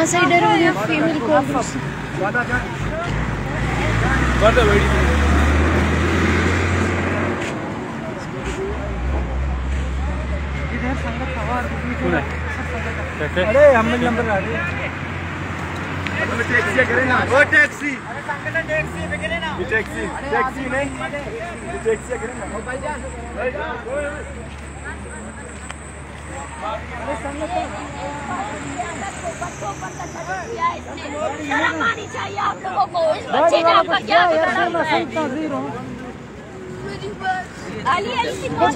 Cider female को अरे हम नंबर आ रहे टैक्सी करे ना वो टैक्सी अरे टैक्सी पे करे ना टैक्सी टैक्सी नहीं टैक्सी करे ना भाईजान अरे संगत शर्म आनी चाहिए आप लोगों को। इस बच्चे ने आपका क्या बिगाड़ा हुआ है? अली अली की मौत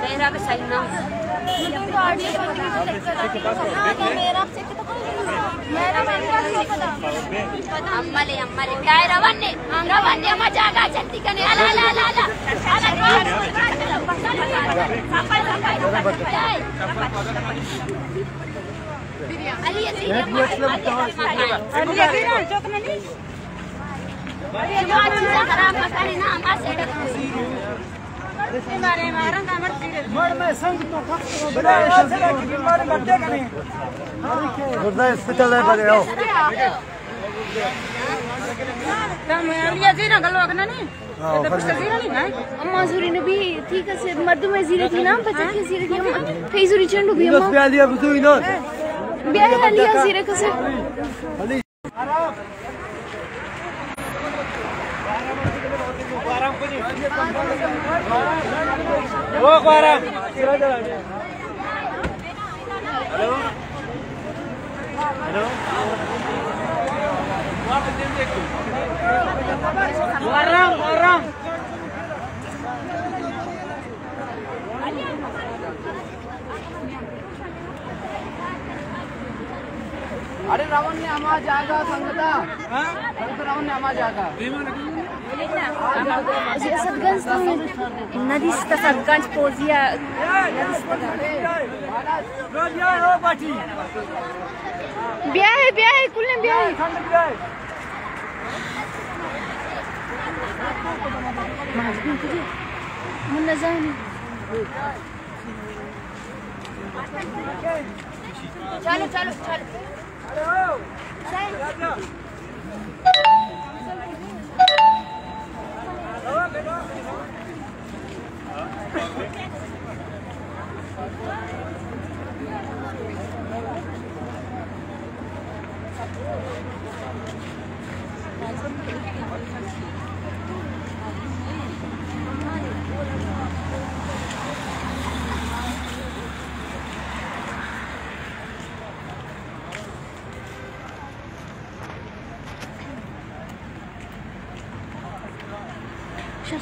मेरा भी सही ना अम्मले अम्मले काय रवन्ने रवन्ने मजागा जल्दी कने अला अला अला अली अम्मा सूरी ने भी ठीक है मर्द में जीरे थी ना बच्चे की जीरे थी कई सूरी चंडू भी अम्मा ब्याह लिया जीरे का से वो कोरा हेलो हेलो warang warang अरे रावण ने आमा जागा संगता संगत रावण ने आमा जागा सदगंज नदी सदगंज पोजिया ब्याह है कुल ब्याह है मुन्नज़ानी चलो चलो चलो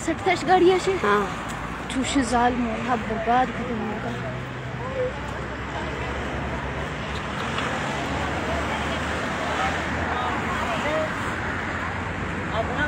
सत्ताश गाड़ियाँ से हाँ चूशे जाल मोहा बर्बाद खत्म होगा अपना